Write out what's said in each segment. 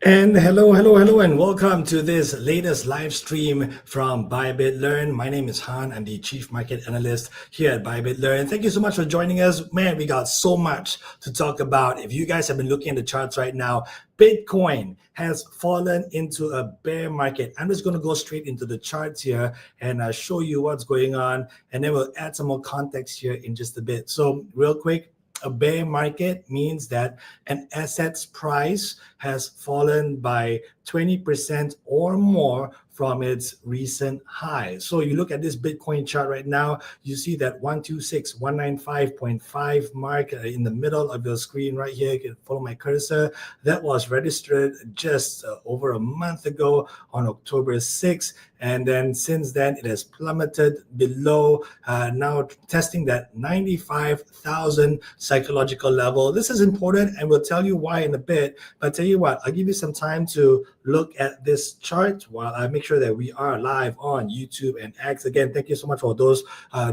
And hello, and welcome to this latest live stream from Bybit Learn. My name is Han. I'm the Chief Market Analyst here at Bybit Learn. Thank you so much for joining us. Man, we got so much to talk about. If you guys have been looking at the charts right now, Bitcoin has fallen into a bear market. I'm just going to go straight into the charts here and show you what's going on, and then we'll add some more context here in just a bit. So real quick, a bear market means that an asset's price has fallen by 20% or more from its recent high. So you look at this Bitcoin chart right now, you see that 126,195.5 mark in the middle of your screen right here. You can follow my cursor. That was registered just over a month ago on October 6th. And then since then, it has plummeted below, now testing that 95,000 psychological level. This is important, and we'll tell you why in a bit. But tell you what, I'll give you some time to look at this chart while I make sure that we are live on YouTube and X. Again, thank you so much for those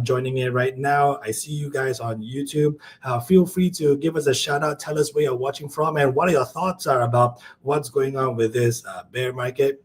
joining in right now. I see you guys on YouTube. Feel free to give us a shout out, tell us where you're watching from, and what your thoughts are about what's going on with this bear market.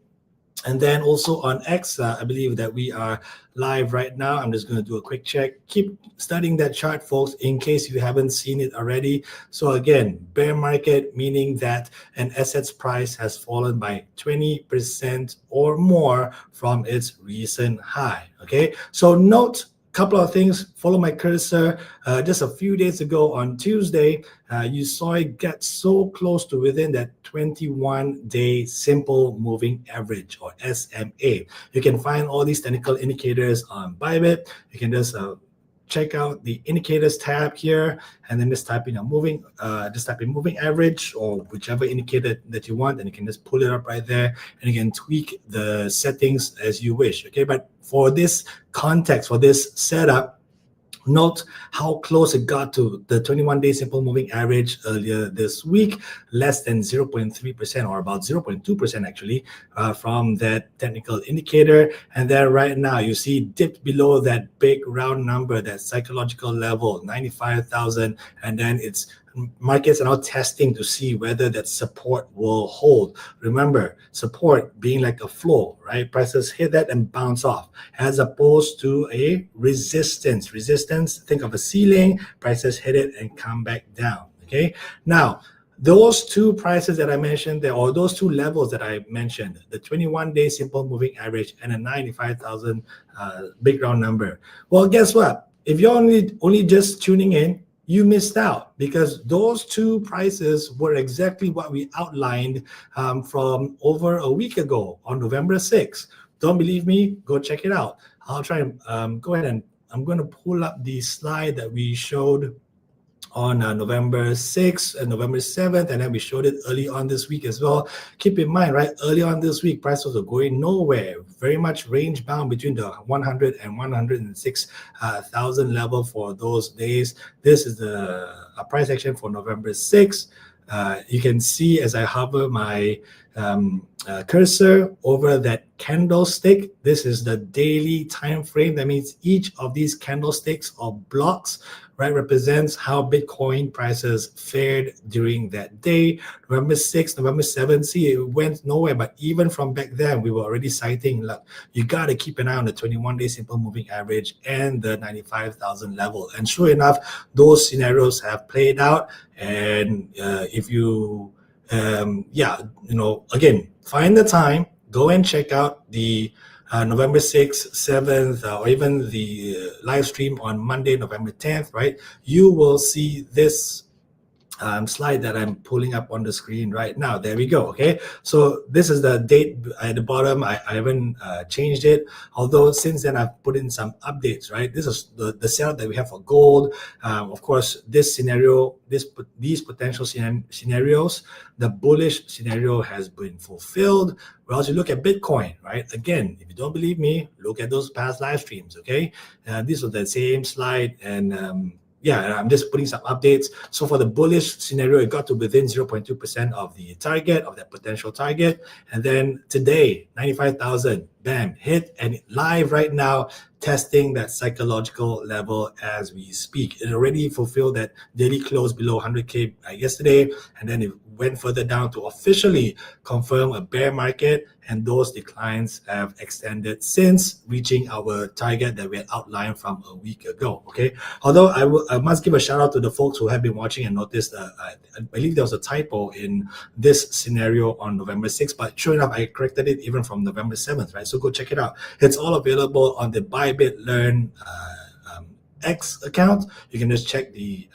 And then also on X, I believe that we are live right now. I'm just going to do a quick check. Keep studying that chart, folks, in case you haven't seen it already. So again, bear market, meaning that an asset's price has fallen by 20% or more from its recent high. Okay, so note couple of things. Follow my cursor. Just a few days ago on Tuesday, you saw it get so close to within that 21-day simple moving average, or SMA. You can find all these technical indicators on Bybit. You can just check out the indicators tab here, and then just type in moving average or whichever indicator that you want, and you can just pull it up right there, and you can tweak the settings as you wish. Okay, but for this context, for this setup, note how close it got to the 21-day simple moving average earlier this week, less than 0.3%, or about 0.2% actually, from that technical indicator. And then right now you see dipped below that big round number, that psychological level, 95,000, and then it's markets are now testing to see whether that support will hold. Remember, support being like a floor, right? Prices hit that and bounce off, as opposed to a resistance. Resistance, think of a ceiling, prices hit it and come back down, okay? Now, those two prices that I mentioned there, or those two levels that I mentioned, the 21-day simple moving average and a 95,000 big round number. Well, guess what? If you're only just tuning in, you missed out, because those two prices were exactly what we outlined from over a week ago on November 6th. Don't believe me? Go check it out. I'll try and go ahead, and I'm going to pull up the slide that we showed on November 6th and November 7th, and then we showed it early on this week as well. Keep in mind, right, early on this week, prices are going nowhere, very much range bound between the 100 and 106,000 level for those days. This is the price action for November 6th. You can see as I hover my cursor over that candlestick, this is the daily time frame. That means each of these candlesticks or blocks, right, represents how Bitcoin prices fared during that day. November 6th, November 7th, see, it went nowhere. But even from back then, we were already citing, look, you got to keep an eye on the 21-day simple moving average and the 95,000 level. And sure enough, those scenarios have played out. And if you, again, find the time, go and check out the November 6th, 7th, or even the live stream on Monday, November 10th, right? You will see this slide that I'm pulling up on the screen right now. There we go. Okay, so this is the date at the bottom. I haven't changed it, although since then I've put in some updates, right? This is the setup that we have for gold. Of course, this scenario, these potential scenarios, the bullish scenario has been fulfilled. Whereas you look at Bitcoin, right? Again, if you don't believe me, look at those past live streams. Okay, these are the same slide, and yeah, I'm just putting some updates. So for the bullish scenario, it got to within 0.2% of the target, of that potential target. And then today, 95,000, bam, hit, and live right now, testing that psychological level as we speak. It already fulfilled that daily close below 100K yesterday, and then it went further down to officially confirm a bear market, and those declines have extended since reaching our target that we had outlined from a week ago. Okay, although I must give a shout out to the folks who have been watching and noticed I believe there was a typo in this scenario on November 6th, but sure enough, I corrected it even from November 7th, right? So go check it out. It's all available on the Bybit Learn X account. You can just check the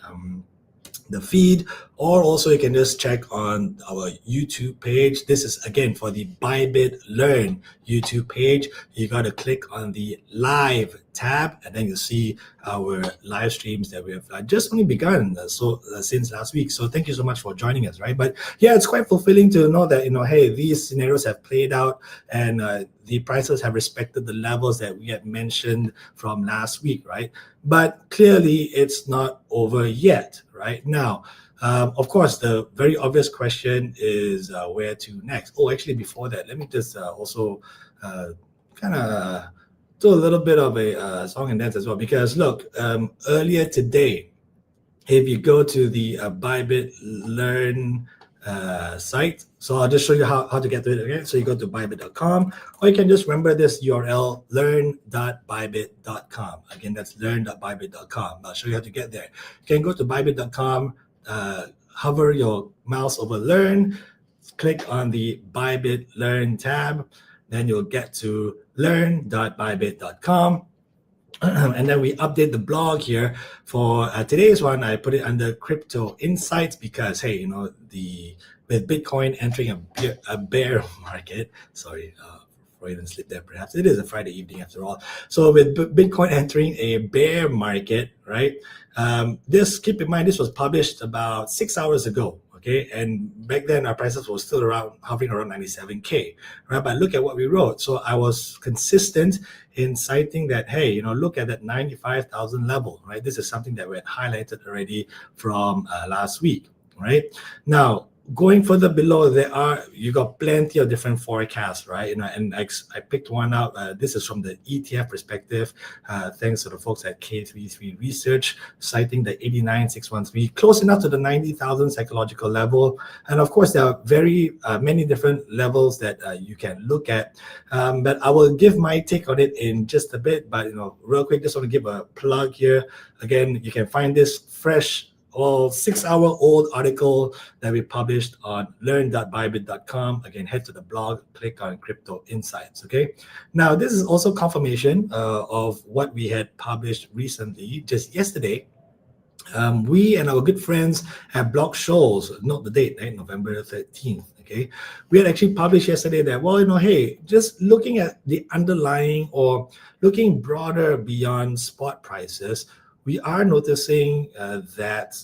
feed, or also you can just check on our YouTube page. This is again for the Bybit Learn YouTube page. You got to click on the live tab, and then you'll see our live streams that we have just only begun since last week. So thank you so much for joining us, right? But yeah, it's quite fulfilling to know that, hey, these scenarios have played out, and the prices have respected the levels that we had mentioned from last week, right? But clearly it's not over yet, right? Now, of course, the very obvious question is where to next. Oh, actually, before that, let me just also kind of do a little bit of a song and dance as well, because look, earlier today, if you go to the Bybit Learn site, so I'll just show you how to get to it again. So you go to bybit.com, or you can just remember this URL, learn.bybit.com. Again, that's learn.bybit.com. I'll show you how to get there. You can go to bybit.com, hover your mouse over Learn, click on the Bybit Learn tab, then you'll get to learn.bybit.com. And then we update the blog here for today's one. I put it under Crypto Insights because, hey, with Bitcoin entering a bear market, sorry, Freudian slip there perhaps. It is a Friday evening after all. So with Bitcoin entering a bear market, right? Keep in mind, this was published about 6 hours ago. Okay, and back then our prices were still hovering around 97K, right? But look at what we wrote. So I was consistent in citing that, hey, look at that 95,000 level, right? This is something that we had highlighted already from last week, right? Now, going further below, you got plenty of different forecasts, right? And I picked one out. This is from the ETF perspective, thanks to the folks at K33 Research, citing the 89,613, close enough to the 90,000 psychological level. And of course, there are very many different levels that you can look at. But I will give my take on it in just a bit. But real quick, just want to give a plug here. Again, you can find this fresh 6-hour-old article that we published on learn.bybit.com. Again, head to the blog, click on Crypto Insights. Okay. Now, this is also confirmation of what we had published recently, just yesterday. We and our good friends at Blockshoals, note the date, right? November 13th. Okay, we had actually published yesterday that, hey, just looking at the underlying or looking broader beyond spot prices, we are noticing that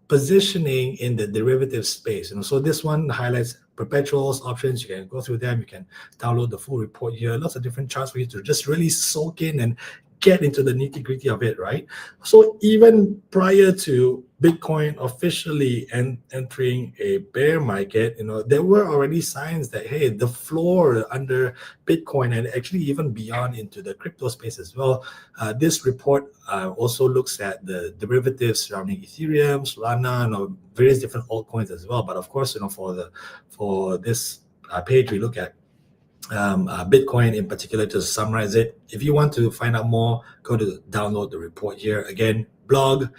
positioning in the derivative space. So this one highlights perpetuals, options. You can go through them. You can download the full report here. Lots of different charts for you to just really soak in and get into the nitty-gritty of it, right? So even prior to Bitcoin officially entering a bear market, there were already signs that, hey, the floor under Bitcoin and actually even beyond into the crypto space as well. This report also looks at the derivatives surrounding Ethereum, Solana, various different altcoins as well. But of course, for this page, we look at Bitcoin in particular to summarize it. If you want to find out more, go to download the report here. Again, blog,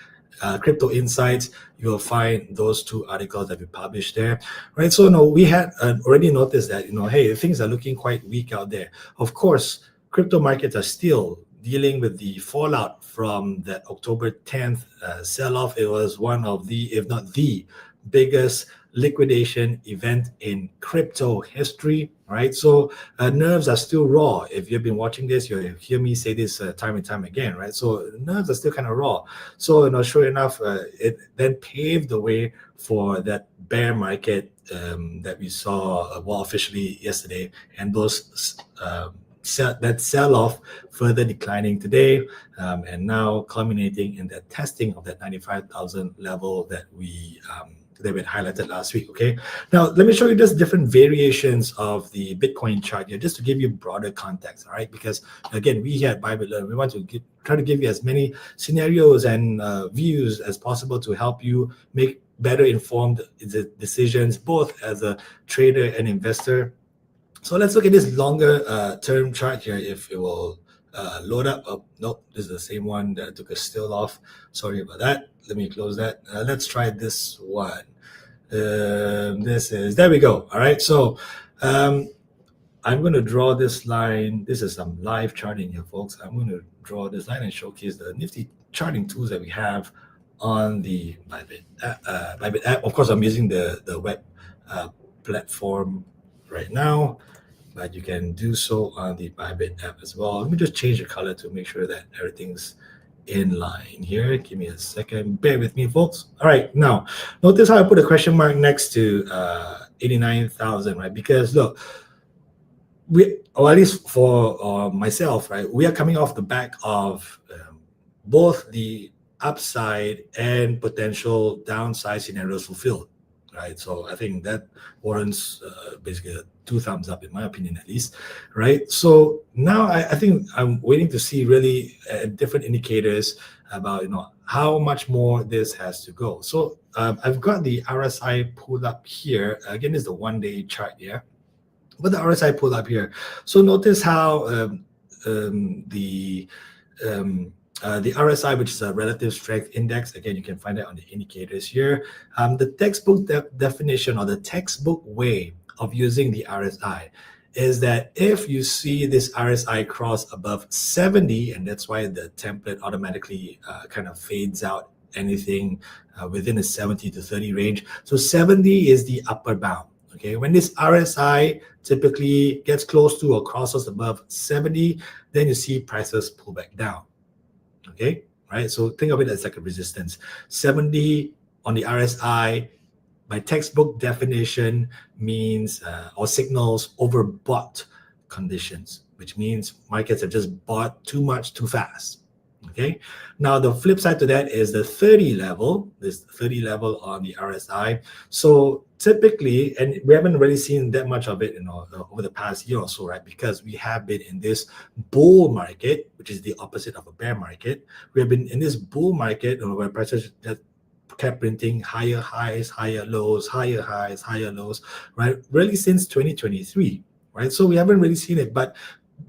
Crypto Insights. You will find those two articles that we published there, right? So we had already noticed that, hey, things are looking quite weak out there. Of course, crypto markets are still dealing with the fallout from that October 10th sell-off. It was one of the, if not the biggest liquidation event in crypto history, right? So nerves are still raw. If you've been watching this, you'll hear me say this time and time again, right? So nerves are still kind of raw. So sure enough, it then paved the way for that bear market that we saw officially yesterday, and those that sell-off further declining today, and now culminating in the testing of that 95,000 level that we had highlighted last week. Okay, now let me show you just different variations of the Bitcoin chart here, just to give you broader context. All right, because again, we here at Bybit Learn, we want to try to give you as many scenarios and views as possible to help you make better informed decisions, both as a trader and investor. So let's look at this longer term chart here. If it will load up. Oh, nope, this is the same one that I took a still off. Sorry about that. Let me close that. Let's try this one. There we go. All right. So I'm going to draw this line. This is some live charting here, folks. I'm going to draw this line and showcase the nifty charting tools that we have on the Bybit app. Of course, I'm using the web platform right now, but you can do so on the Bybit app as well. Let me just change the color to make sure that everything's in line here. Give me a second. Bear with me, folks. All right. Now, notice how I put a question mark next to 89,000, right? Because look, or at least for myself, right, we are coming off the back of both the upside and potential downside scenarios fulfilled, right? So I think that warrants basically 2 thumbs up, in my opinion, at least, right? So now I think I'm waiting to see really different indicators about how much more this has to go. So I've got the RSI pulled up here. Again, it's the 1-day chart here. But the RSI pulled up here. So notice how the RSI, which is a relative strength index, again, you can find it on the indicators here. The textbook definition, or the textbook way of using the RSI, is that if you see this RSI cross above 70, and that's why the template automatically kind of fades out anything within a 70 to 30 range. So 70 is the upper bound. Okay, when this RSI typically gets close to or crosses above 70, then you see prices pull back down. Okay, right? So think of it as like a resistance. 70 on the RSI, by textbook definition, means or signals overbought conditions, which means markets have just bought too much too fast. Okay, now the flip side to that is the 30 level, this 30 level on the RSI. So typically, and we haven't really seen that much of it over the past year or so, right? Because we have been in this bull market, which is the opposite of a bear market. We have been in this bull market where prices just kept printing higher highs, higher lows, higher highs, higher lows, right? Really since 2023, right? So we haven't really seen it, but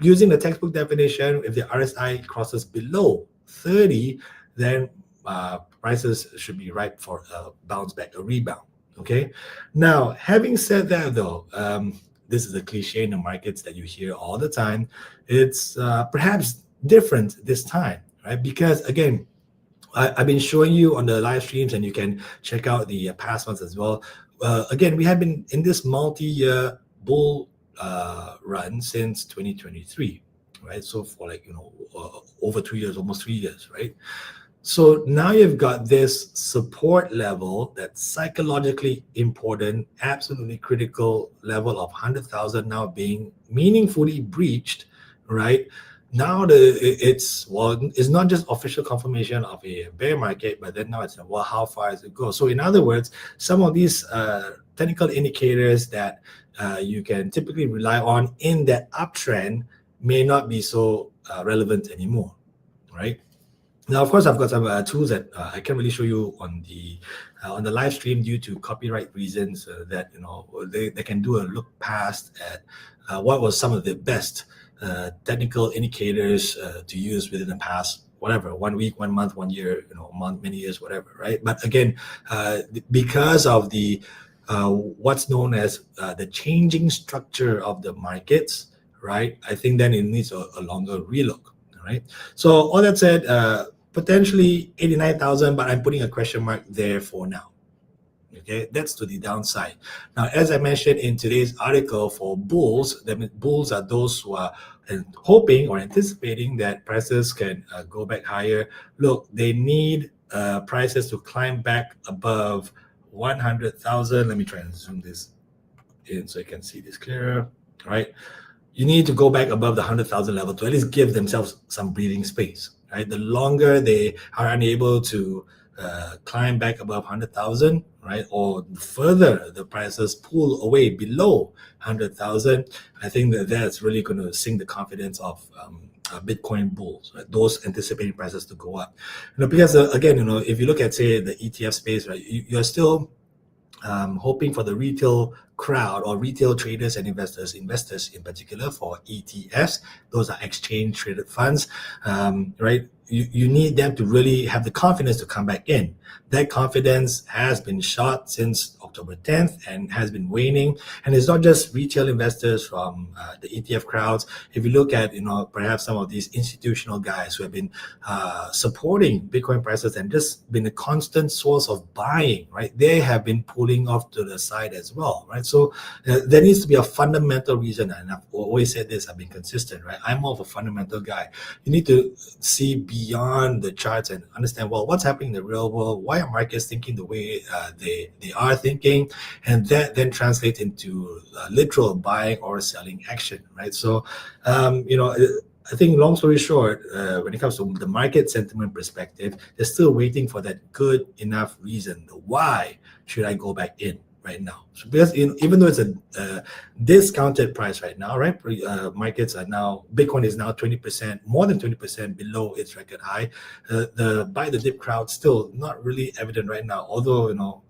using the textbook definition, if the RSI crosses below 30, then prices should be ripe for a bounce back, a rebound. Okay. Now, having said that, though, this is a cliche in the markets that you hear all the time. It's perhaps different this time, right? Because again, I've been showing you on the live streams, and you can check out the past ones as well. Again, we have been in this multi-year bull run since 2023, right? So for over 2 years, almost 3 years, right? So now you've got this support level that's psychologically important, absolutely critical level of 100,000 now being meaningfully breached, right? Now it's not just official confirmation of a bear market, but then now it's how far does it go? So in other words, some of these technical indicators that you can typically rely on in that uptrend may not be so relevant anymore, right? Now, of course, I've got some tools that I can't really show you on the live stream due to copyright reasons. That they can do a look past at what was some of the best technical indicators to use within the past, whatever, 1 week, 1 month, 1 year, month, many years, whatever, right? But again, because of the what's known as the changing structure of the markets, right? I think then it needs a longer relook, right? So all that said, potentially 89,000, but I'm putting a question mark there for now. Okay, that's to the downside. Now, as I mentioned in today's article, for bulls, bulls are those who are hoping or anticipating that prices can go back higher. Look, they need prices to climb back above 100,000. Let me try and zoom this in so you can see this clearer. All right, you need to go back above the 100,000 level to at least give themselves some breathing space. Right, the longer they are unable to climb back above 100,000, right, or further the prices pull away below 100,000, I think that's really going to sink the confidence of Bitcoin bulls, right? Those anticipating prices to go up. Because again, if you look at, say, the ETF space, right, you're still hoping for the retail crowd or retail traders and investors in particular for ETFs. Those are exchange traded funds, right? You need them to really have the confidence to come back in. That confidence has been shot since October 10th and has been waning. And it's not just retail investors from the ETF crowds. If you look at, perhaps some of these institutional guys who have been supporting Bitcoin prices and just been a constant source of buying, right? They have been pulling off to the side as well, right? So there needs to be a fundamental reason. And I've always said this, I've been consistent, right? I'm more of a fundamental guy. You need to see beyond the charts and understand, well, what's happening in the real world? Why are markets thinking the way they are thinking? And that then translates into literal buying or selling action, right? So, I think, long story short, when it comes to the market sentiment perspective, they're still waiting for that good enough reason. Why should I go back in right now? So because even though it's a discounted price right now, right? Markets are now, Bitcoin is now 20%, more than 20% below its record high. The buy the dip crowd still not really evident right now. Although,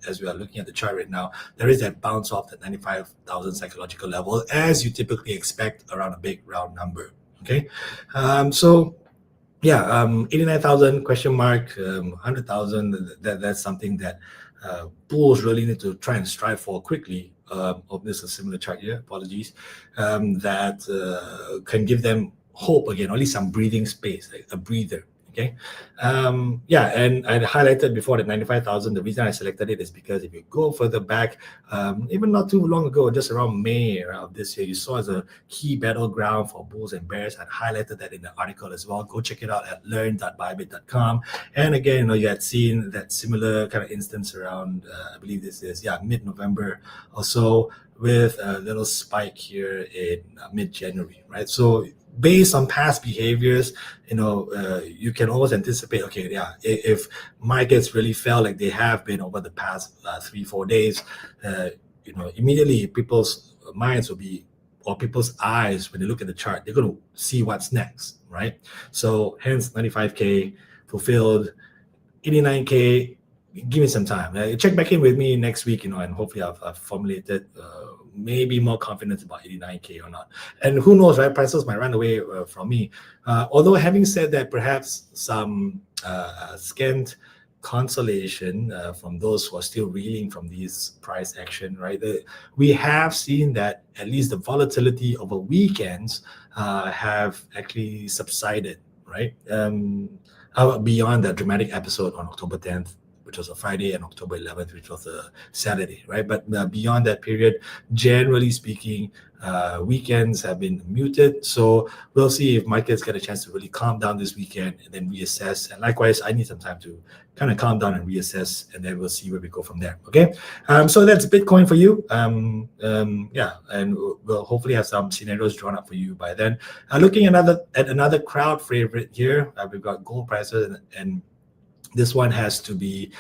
as we are looking at the chart right now, there is that bounce off the 95,000 psychological level, as you typically expect around a big round number. Okay, so yeah, 89,000 question mark, 100,000. That's something that bulls really need to try and strive for quickly. This is a similar chart here. Apologies. That can give them hope again, or at least some breathing space, like a breather. Okay. Yeah, and I highlighted before that 95,000. The reason I selected it is because if you go further back, even not too long ago, just around May of this year, you saw as a key battleground for bulls and bears. I highlighted that in the article as well. Go check it out at learn.bybit.com. And again, you had seen that similar kind of instance around, I believe this is, mid-November or so, with a little spike here in mid-January, right? So based on past behaviors, you can always anticipate, okay, yeah, if markets really fell like they have been over the past 3-4 days, immediately people's minds will be, or people's eyes, when they look at the chart, they're going to see what's next, right? So hence 95K fulfilled, 89K, give me some time. Check back in with me next week, and hopefully I've formulated maybe more confidence about 89K or not. And who knows, right? Prices might run away from me. Although having said that, perhaps some scant consolation from those who are still reeling from these price action, right? We have seen that at least the volatility over weekends have actually subsided, right? Beyond that dramatic episode on October 10th, which was a Friday, and October 11th, which was a Saturday, right? But beyond that period, generally speaking, weekends have been muted. So we'll see if markets get a chance to really calm down this weekend and then reassess. And likewise, I need some time to kind of calm down and reassess, and then we'll see where we go from there. Okay, so that's Bitcoin for you. Yeah, and we'll hopefully have some scenarios drawn up for you by then. Looking at another crowd favorite here, we've got gold prices, and this one has to be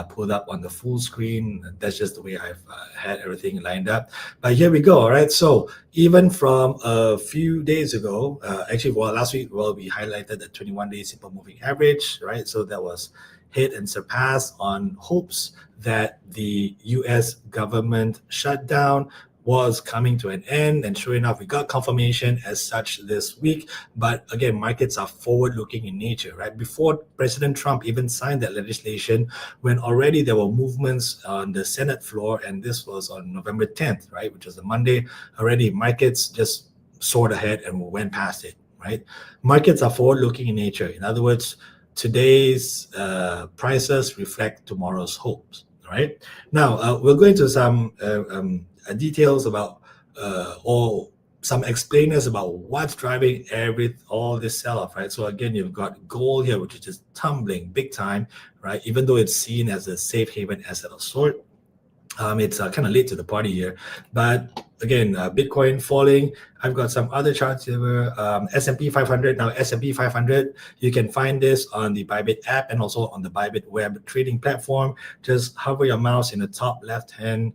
pulled up on the full screen. That's just the way I've had everything lined up. But here we go. All right. So even from a few days ago, last week, we highlighted the 21-day simple moving average, right? So that was hit and surpassed on hopes that the US government shutdown was coming to an end, and sure enough, we got confirmation as such this week. But again, markets are forward-looking in nature, right? Before President Trump even signed that legislation, when already there were movements on the Senate floor, and this was on November 10th, right, which was the Monday, already markets just soared ahead and went past it, right? Markets are forward-looking in nature. In other words, today's prices reflect tomorrow's hopes, right? Now, we'll go into some details about or some explainers about what's driving all this sell-off, right? So again, you've got gold here, which is just tumbling big time, right? Even though it's seen as a safe haven asset of sort. It's kind of late to the party here, but again, Bitcoin falling. I've got some other charts here. S&P 500. Now, S&P 500, you can find this on the Bybit app and also on the Bybit web trading platform. Just hover your mouse in the top left-hand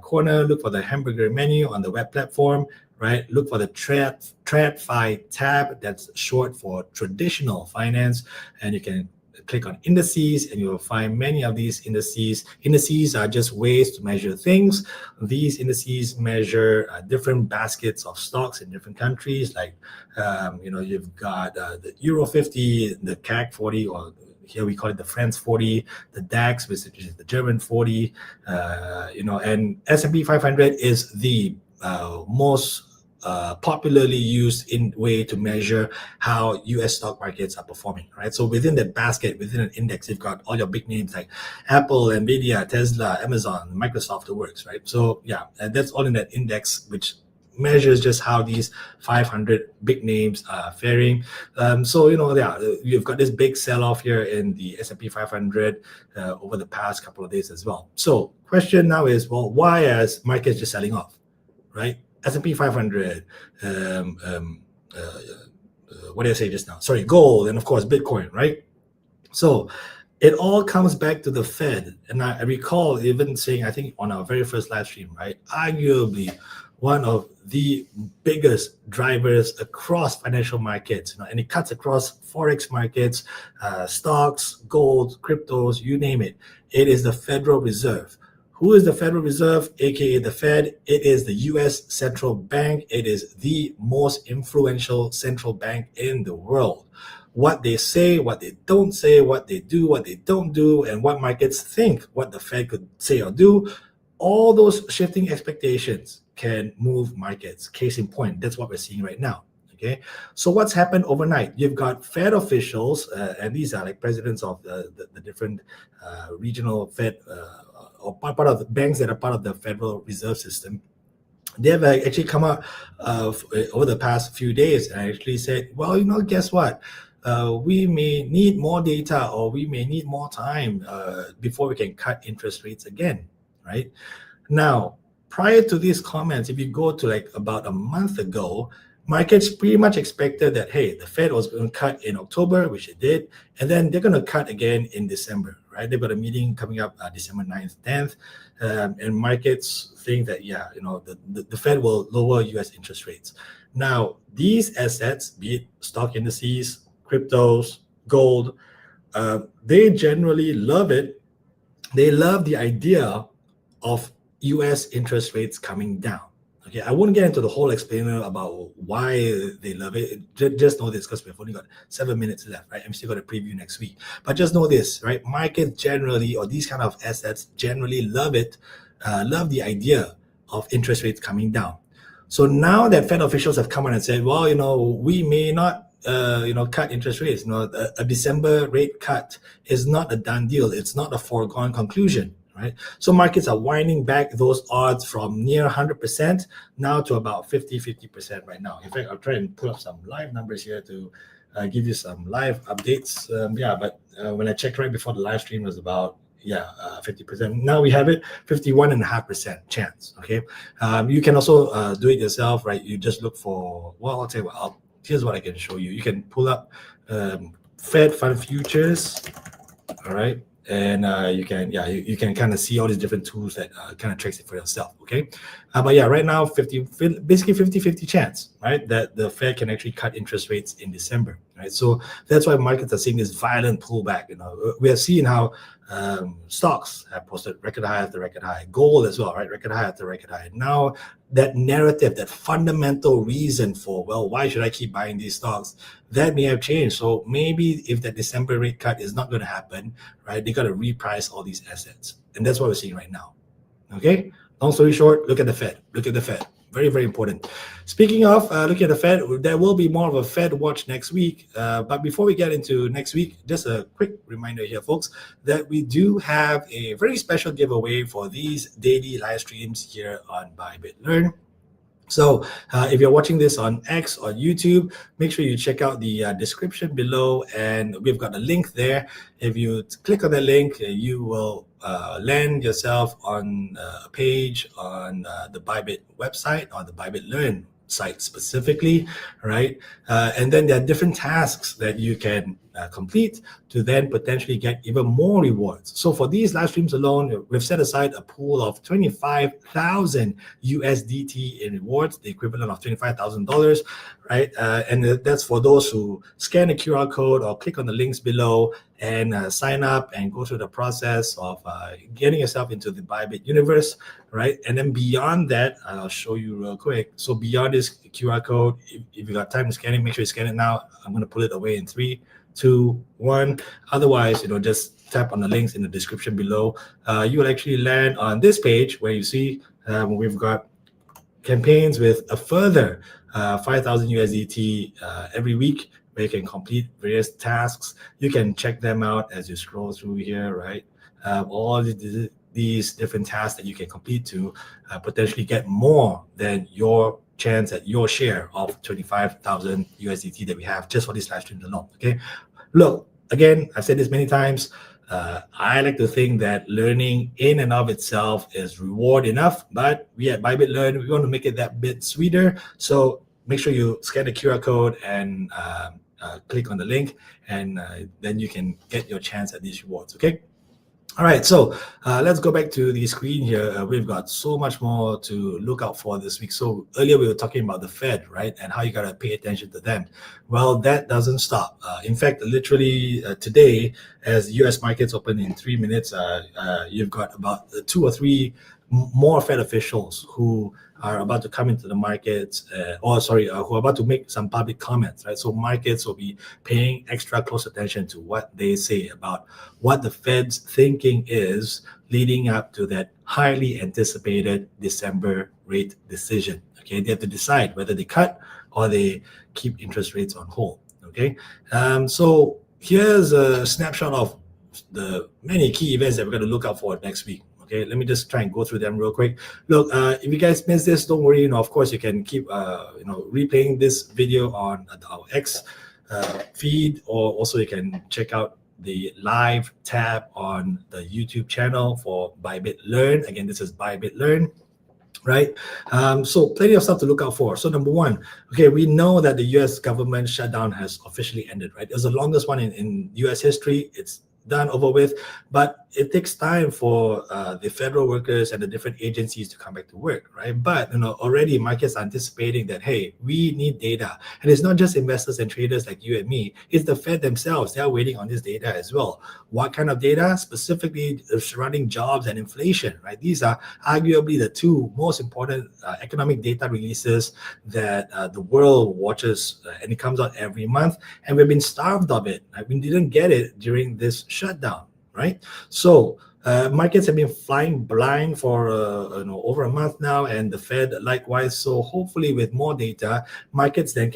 corner. Look for the hamburger menu on the web platform. Right. Look for the TradFi tab. That's short for traditional finance, and you can click on indices and you will find many of these indices. Indices are just ways to measure things. These indices measure different baskets of stocks in different countries. Like, you've got the Euro 50, the CAC 40, or here we call it the France 40, the DAX, which is the German 40, and S&P 500 is the most popularly used in way to measure how US stock markets are performing, right? So within that basket, within an index, you've got all your big names like Apple, Nvidia, Tesla, Amazon, Microsoft, the works, right? So yeah, and that's all in that index, which measures just how these 500 big names are faring. You've got this big sell-off here in the S&P 500 over the past couple of days as well. So question now is, well, why is markets just selling off, right? S&P 500, what did I say just now? Sorry, gold, and of course, Bitcoin, right? So it all comes back to the Fed. And I recall even saying, I think on our very first live stream, right, arguably one of the biggest drivers across financial markets, and it cuts across Forex markets, stocks, gold, cryptos, you name it. It is the Federal Reserve. Who is the Federal Reserve, aka the Fed? It is the US central bank. It is the most influential central bank in the world. What they say, what they don't say, what they do, what they don't do, and what markets think what the Fed could say or do, all those shifting expectations can move markets. Case in point, that's what we're seeing right now. Okay, so what's happened overnight? You've got Fed officials, and these are like presidents of the different regional Fed or part of the banks that are part of the Federal Reserve System. They have actually come out over the past few days and actually said, well, guess what? We may need more data, or we may need more time before we can cut interest rates again, right? Now, prior to these comments, if you go to like about a month ago, markets pretty much expected that, hey, the Fed was going to cut in October, which it did, and then they're going to cut again in December, right? They've got a meeting coming up December 9th, 10th, and markets think that, the Fed will lower US interest rates. Now, these assets, be it stock indices, cryptos, gold, they generally love it. They love the idea of US interest rates coming down. Okay, I won't get into the whole explainer about why they love it. Just know this, because we've only got 7 minutes left, right? I'm still going to preview next week. But just know this, right? Markets generally, or these kind of assets generally love it, love the idea of interest rates coming down. So now that Fed officials have come on and said, well, we may not cut interest rates. A December rate cut is not a done deal. It's not a foregone conclusion. Right? So markets are winding back those odds from near 100% now to about 50% right now. In fact, I'll try and pull up some live numbers here to give you some live updates. But when I checked right before the live stream, it was about 50%. Now we have it 51.5% chance. Okay, you can also do it yourself, right? You just look for, well, I'll tell you what, here's what I can show you. You can pull up Fed Fund Futures, all right? And you can kind of see all these different tools that kind of tracks it for yourself, okay? Right now, basically 50-50 chance, right, that the Fed can actually cut interest rates in December, right? So that's why markets are seeing this violent pullback. We are seeing how stocks have posted record high after record high, gold as well, right, record high after record high. Now that narrative, that fundamental reason for, well, why should I keep buying these stocks, that may have changed. So maybe if the December rate cut is not going to happen, right, they got to reprice all these assets. And that's what we're seeing right now. Okay, long story short, look at the Fed. Very, very important. Speaking of looking at the Fed, there will be more of a Fed watch next week. But before we get into next week, just a quick reminder here, folks, that we do have a very special giveaway for these daily live streams here on Bybit Learn. So if you're watching this on X or YouTube, make sure you check out the description below, and we've got a link there. If you click on the link, you will land yourself on a page on the Bybit website, or the Bybit Learn site specifically, right? And then there are different tasks that you can complete to then potentially get even more rewards. So for these live streams alone, we've set aside a pool of 25,000 USDT in rewards, the equivalent of $25,000, right? And that's for those who scan the QR code or click on the links below and sign up and go through the process of getting yourself into the Bybit universe, right? And then beyond that, I'll show you real quick. So beyond this QR code, if you got time to scan it, make sure you scan it now. I'm going to pull it away in 3, 2, 1. Otherwise, just tap on the links in the description below. You will actually land on this page where you see we've got campaigns with a further 5,000 USDT every week, where you can complete various tasks. You can check them out as you scroll through here, right? All these different tasks that you can complete to potentially get more than your chance at your share of 25,000 USDT that we have just for this live stream alone. Okay, look, again, I've said this many times. I like to think that learning in and of itself is reward enough, but we at Bybit Learn, we want to make it that bit sweeter. So make sure you scan the QR code and click on the link, and then you can get your chance at these rewards. Okay. All right, so let's go back to the screen here. We've got so much more to look out for this week. So earlier we were talking about the Fed, right, and how you got to pay attention to them. Well, that doesn't stop. In fact, literally today, as U.S. markets open in 3 minutes, you've got about 2 or 3 more Fed officials who are about to come into the markets, who are about to make some public comments, right? So markets will be paying extra close attention to what they say about what the Fed's thinking is leading up to that highly anticipated December rate decision. Okay, they have to decide whether they cut or they keep interest rates on hold. Okay, so here's a snapshot of the many key events that we're going to look out for next week. Okay, let me just try and go through them real quick. Look, if you guys missed this, don't worry. Of course, you can keep replaying this video on our X feed, or also you can check out the live tab on the YouTube channel for Bybit Learn. Again, this is Bybit Learn, right? So plenty of stuff to look out for. So number one, okay, we know that the U.S. government shutdown has officially ended, right? It was the longest one in U.S. history. It's done, over with, but it takes time for the federal workers and the different agencies to come back to work, right? But already markets are anticipating that, hey, we need data, and it's not just investors and traders like you and me, it's the Fed themselves. They're waiting on this data as well. What kind of data? Specifically surrounding jobs and inflation, right? These are arguably the 2 most important economic data releases that the world watches, and it comes out every month, and we've been starved of it, right? We didn't get it during this shutdown, right? So markets have been flying blind for over a month now, and the Fed likewise. So hopefully, with more data, markets then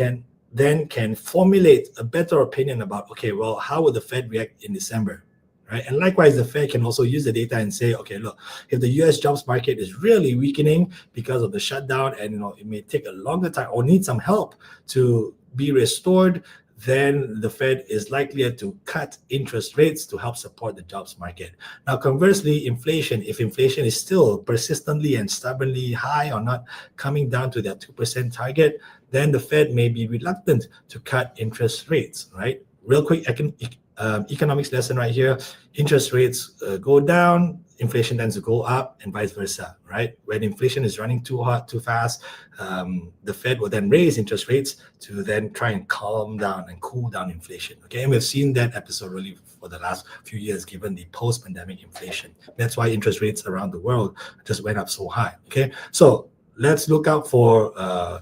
can formulate a better opinion about, okay, well, how would the Fed react in December, right? And likewise, the Fed can also use the data and say, okay, look, if the U.S. jobs market is really weakening because of the shutdown, and it may take a longer time or need some help to be restored, then the Fed is likely to cut interest rates to help support the jobs market. Now, conversely, inflation, if inflation is still persistently and stubbornly high or not coming down to that 2% target, then the Fed may be reluctant to cut interest rates, right? Real quick economics lesson right here. Interest rates go down, inflation tends to go up, and vice versa, right? When inflation is running too hot, too fast, the Fed will then raise interest rates to then try and calm down and cool down inflation. Okay, and we've seen that episode really for the last few years, given the post-pandemic inflation. That's why interest rates around the world just went up so high. Okay, so let's look out for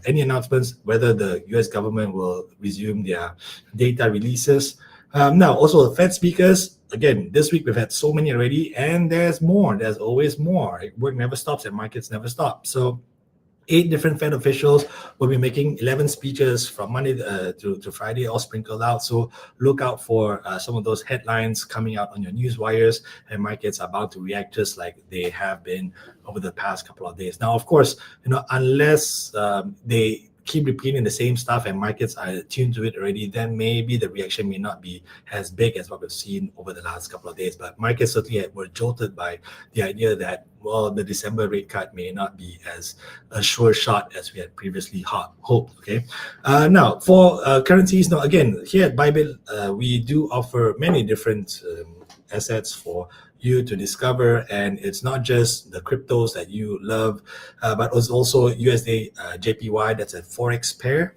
any announcements whether the U.S. government will resume their data releases. Now, also the Fed speakers, again, this week we've had so many already, and there's more. There's always more. Work never stops and markets never stop. So 8 different Fed officials will be making 11 speeches from Monday to Friday, all sprinkled out. So look out for some of those headlines coming out on your news wires, and markets are about to react just like they have been over the past couple of days. Now, of course, unless they keep repeating the same stuff and markets are tuned to it already, then maybe the reaction may not be as big as what we've seen over the last couple of days. But markets certainly were jolted by the idea that, well, the December rate cut may not be as a sure shot as we had previously hoped. Okay. Now, for currencies, now again, here at Bybit, we do offer many different assets for you to discover, and it's not just the cryptos that you love, but it's also USD JPY. That's a forex pair.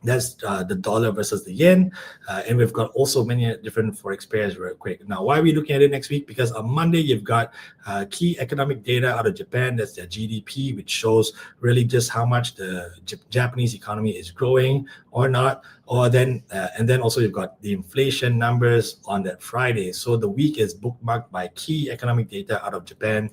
That's the dollar versus the yen, and we've got also many different forex pairs real quick. Now, why are we looking at it next week? Because on Monday you've got key economic data out of Japan. That's their GDP, which shows really just how much the Japanese economy is growing or not. And then also you've got the inflation numbers on that Friday. So the week is bookmarked by key economic data out of Japan.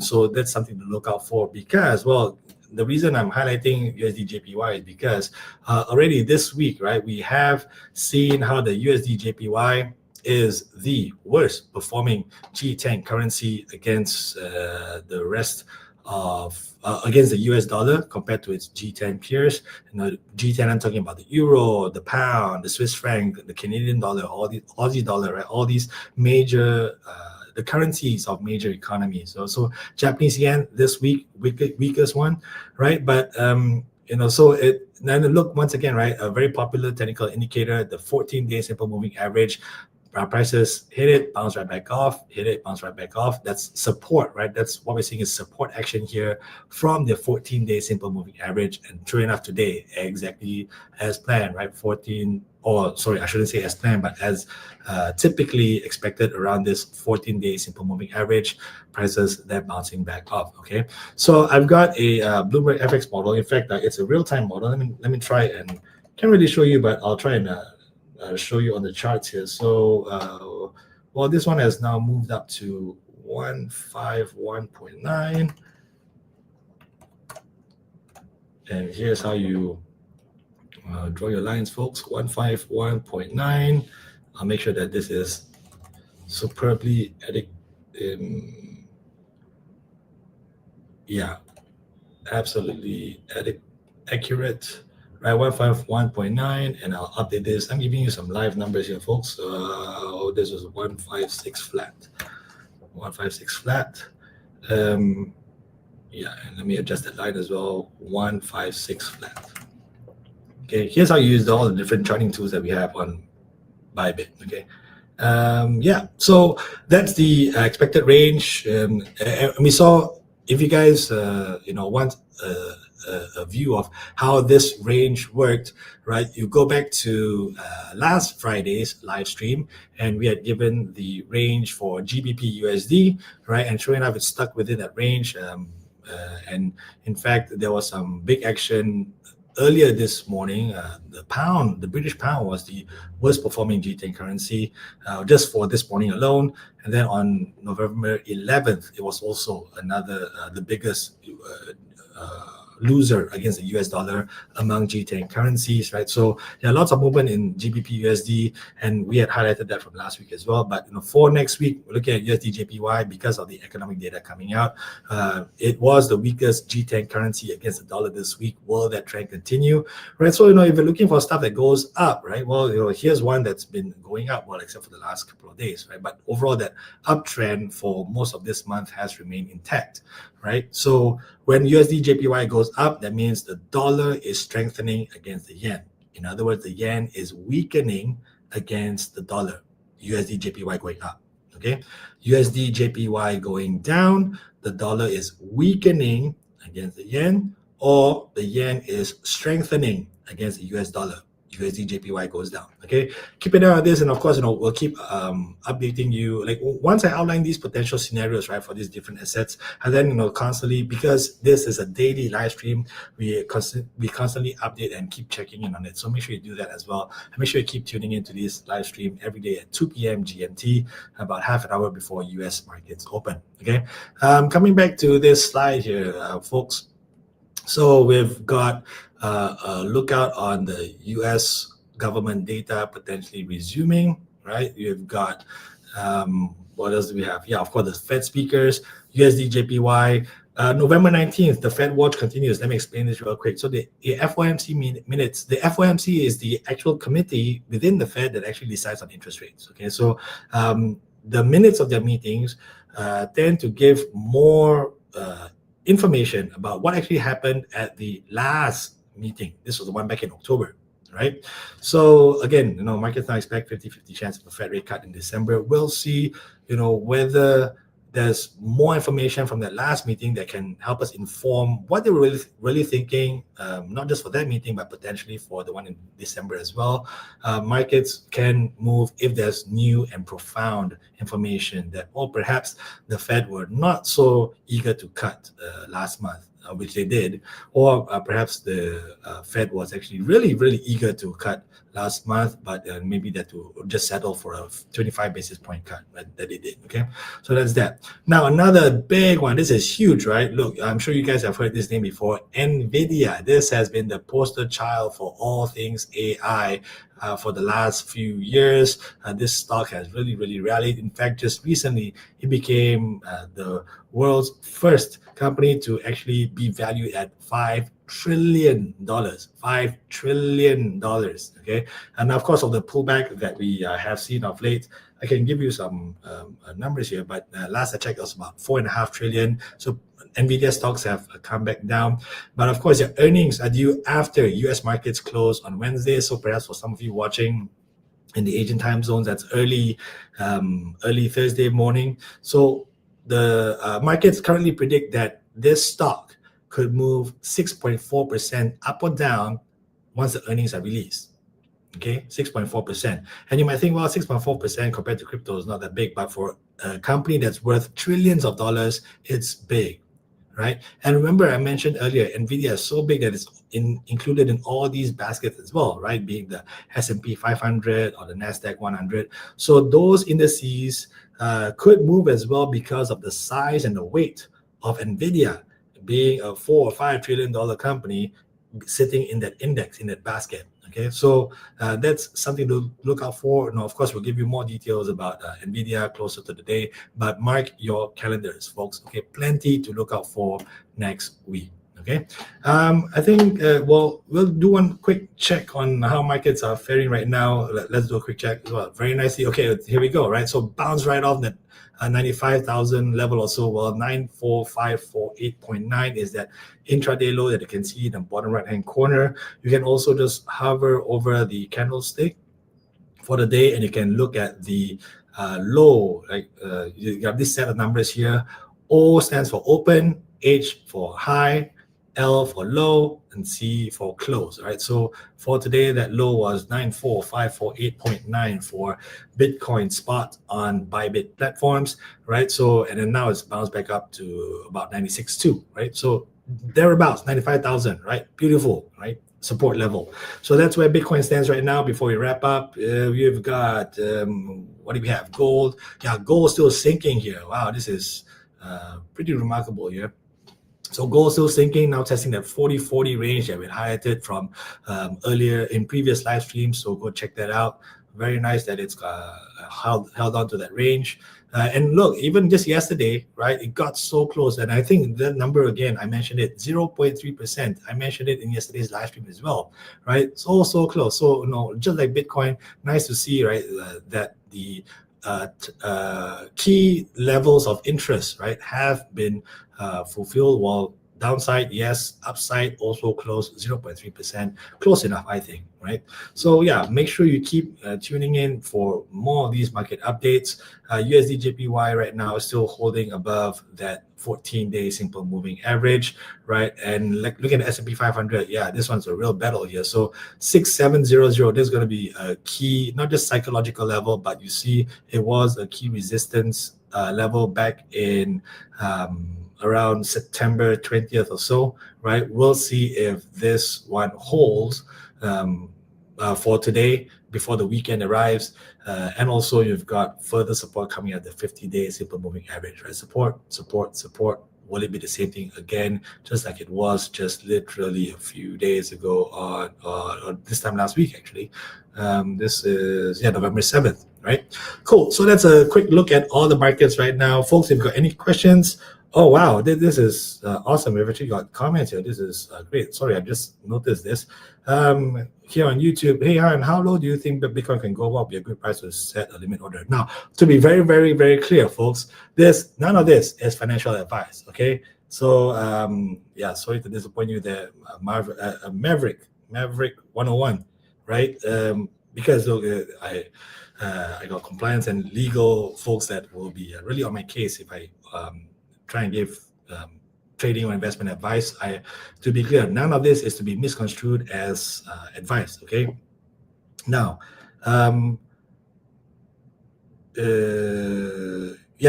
So that's something to look out for, because, well, the reason I'm highlighting USD JPY is because already this week, right, we have seen how the USD JPY is the worst performing G10 currency against the rest of against the US dollar compared to its G10 peers. G10, I'm talking about the euro, the pound, the Swiss franc, the Canadian dollar, all the Aussie dollar, right? All these major the currencies of major economies. So Japanese yen this week, weakest one, right? But so it then look once again, right? A very popular technical indicator, the 14-day simple moving average. Prices hit it, bounce right back off, hit it, bounce right back off. That's support, right? That's what we're seeing is support action here from the 14-day simple moving average. And true enough, today, exactly as planned, right? I shouldn't say as planned, but as typically expected around this 14-day simple moving average, prices they're bouncing back off. Okay, so I've got a Bloomberg FX model. In fact, it's a real-time model. Let me try, and can't really show you, but I'll try and show you on the charts here. So well, this one has now moved up to 151.9, and here's how you draw your lines, folks. 151.9. I'll make sure that this is superbly absolutely accurate. Right, 151.9, and I'll update this. I'm giving you some live numbers here, folks. This was 156 flat. 156 flat. And let me adjust the line as well. 156 flat. Okay, here's how you use all the different charting tools that we have on Bybit. Okay. So that's the expected range. And we saw, if you guys want a view of how this range worked, right? You go back to last Friday's live stream, and we had given the range for GBP USD, right? And sure enough, it's stuck within that range. And in fact, there was some big action earlier this morning. The British pound was the worst performing G10 currency just for this morning alone. And then on November 11th, it was also another, the biggest loser against the US dollar among G10 currencies, right? So there are lots of movement in GBP USD, and we had highlighted that from last week as well. But for next week, we're looking at USD JPY because of the economic data coming out. It was the weakest G10 currency against the dollar this week. Will that trend continue, right? So if you're looking for stuff that goes up, right? Well, here's one that's been going up, well, except for the last couple of days, right? But overall, that uptrend for most of this month has remained intact, right? So when USD JPY goes up, that means the dollar is strengthening against the yen. In other words, the yen is weakening against the dollar. USD JPY going up, okay? USD JPY going down, the dollar is weakening against the yen, or the yen is strengthening against the US dollar. USD JPY goes down. Okay, keep an eye on this, and of course, we'll keep updating you. Like once I outline these potential scenarios, right, for these different assets, and then constantly, because this is a daily live stream, we constantly update and keep checking in on it. So make sure you do that as well, and make sure you keep tuning into this live stream every day at 2 p.m. GMT, about half an hour before US markets open. Okay, coming back to this slide here, folks. So we've got a lookout on the U.S. government data potentially resuming, right? You've got what else do we have? Yeah, of course, the Fed speakers, USD JPY. November 19th, the Fed watch continues. Let me explain this real quick. So the FOMC minutes, the FOMC is the actual committee within the Fed that actually decides on interest rates. Okay, so the minutes of their meetings tend to give more information about what actually happened at the last meeting. This was the one back in October, right? So again, markets now expect 50-50 chance of a Fed rate cut in December. We'll see, whether there's more information from that last meeting that can help us inform what they were really thinking, not just for that meeting, but potentially for the one in December as well. Markets can move if there's new and profound information that, or perhaps the Fed were not so eager to cut last month, which they did, or perhaps the Fed was actually really eager to cut last month, but maybe that to just settle for a 25 basis point cut that they did. Okay, so that's that. Now another big one. This is huge, right? Look, I'm sure you guys have heard this name before. NVIDIA. This has been the poster child for all things AI. For the last few years, this stock has really rallied. In fact, just recently, it became the world's first company to actually be valued at $5 trillion. $5 trillion. Okay, and of course, of the pullback that we have seen of late, I can give you some numbers here, but last I checked, it was about 4.5 trillion. So NVIDIA stocks have come back down. But of course, your earnings are due after US markets close on Wednesday. So perhaps for some of you watching in the Asian time zones, that's early Thursday morning. So the markets currently predict that this stock could move 6.4% up or down once the earnings are released. Okay, 6.4%. And you might think, well, 6.4% compared to crypto is not that big, but for a company that's worth trillions of dollars, it's big, right? And remember, I mentioned earlier, NVIDIA is so big that it's included in all these baskets as well, right? Being the S&P 500 or the NASDAQ 100. So those indices could move as well because of the size and the weight of NVIDIA being a $4 or $5 trillion company sitting in that index, in that basket. Okay, so that's something to look out for. Now, of course, we'll give you more details about NVIDIA closer to the day, but mark your calendars, folks. Okay, plenty to look out for next week. Okay, I think we'll do one quick check on how markets are faring right now. Let's do a quick check as well. Very nicely. Okay, here we go. Right, so bounce right off that 95,000 level or so. Well, 94548.9 is that intraday low that you can see in the bottom right hand corner. You can also just hover over the candlestick for the day and you can look at the low. Like you have this set of numbers here. O stands for open, H for high, L for low, and C for close. Right. So for today, that low was 94548.9 for Bitcoin spot on Bybit platforms. Right. So and then now it's bounced back up to about 96.2. Right. So thereabouts 95,000. Right. Beautiful. Right. Support level. So that's where Bitcoin stands right now. Before we wrap up, we've got what do we have? Gold. Yeah, gold still sinking here. Wow, this is pretty remarkable here. So gold still sinking, now testing that 40-40 range that we highlighted from earlier in previous live streams. So go check that out. Very nice that it's held on to that range. And look, even just yesterday, right, it got so close. And I think the number, again, I mentioned it, 0.3%. I mentioned it in yesterday's live stream as well, right? So close. So, just like Bitcoin, nice to see, right, that the key levels of interest, right, have been fulfilled. While downside, yes, upside also close 0.3%, close enough, I think, right? So yeah, make sure you keep tuning in for more of these market updates. USD JPY right now is still holding above that 14-day simple moving average, right? And like look at the S&P 500. Yeah, this one's a real battle here. So 6700, this is going to be a key, not just psychological level, but you see it was a key resistance level back in around September 20th or so, right? We'll see if this one holds for today before the weekend arrives. And also you've got further support coming at the 50-day simple moving average, right? Support, will it be the same thing again, just like it was just literally a few days ago or this time last week, actually. This is November 7th, right? Cool. So that's a quick look at all the markets right now. Folks, if you've got any questions, oh wow, this is awesome. We've actually got comments here. This is great. Sorry, I just noticed this. Here on YouTube, hey Han, how low do you think that Bitcoin can go? What would be a good price to set a limit order? Now, to be very, very, very clear, folks, none of this is financial advice, okay? So sorry to disappoint you there, Maverick 101, right? Because look, I got compliance and legal folks that will be really on my case if I try and give trading or investment advice. To be clear, none of this is to be misconstrued as advice, okay? Now,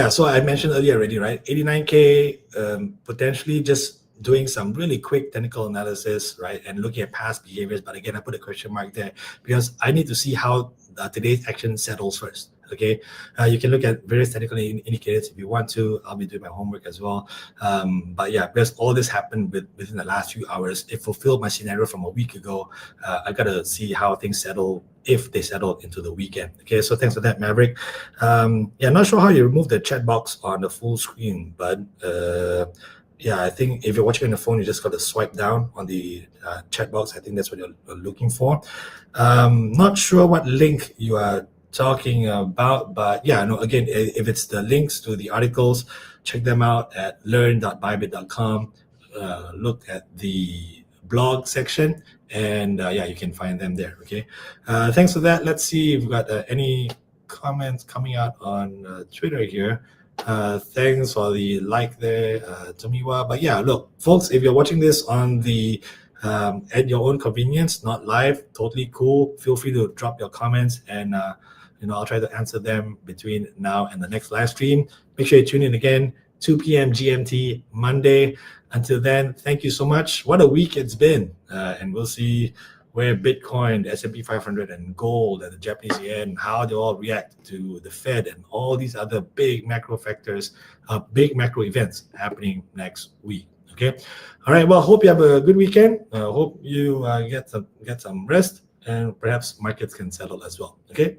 so I mentioned earlier already, right? 89K, potentially just doing some really quick technical analysis, right? And looking at past behaviors. But again, I put a question mark there because I need to see how today's action settles first. Okay, you can look at various technical indicators if you want to. I'll be doing my homework as well. But yeah, because all this happened within the last few hours, it fulfilled my scenario from a week ago. I gotta see how things settle, if they settle into the weekend. Okay, so thanks for that, Maverick. Not sure how you remove the chat box on the full screen, but I think if you're watching on the phone, you just got to swipe down on the chat box. I think that's what you're looking for. Not sure what link you are talking about, but again, if it's the links to the articles, check them out at learn.bybit.com. Look at the blog section, and you can find them there. Okay, thanks for that. Let's see if we've got any comments coming out on Twitter here. Thanks for the like there, Tomiwa. But look, folks, if you're watching this on the at your own convenience, not live, totally cool. Feel free to drop your comments, and I'll try to answer them between now and the next live stream. Make sure you tune in again, 2 p.m. GMT Monday. Until then, thank you so much. What a week it's been, and we'll see where Bitcoin, the S&P 500, and gold, and the Japanese yen, how they all react to the Fed and all these other big macro factors, big macro events happening next week. Okay, all right. Well, hope you have a good weekend. Hope you get some rest, and perhaps markets can settle as well. Okay.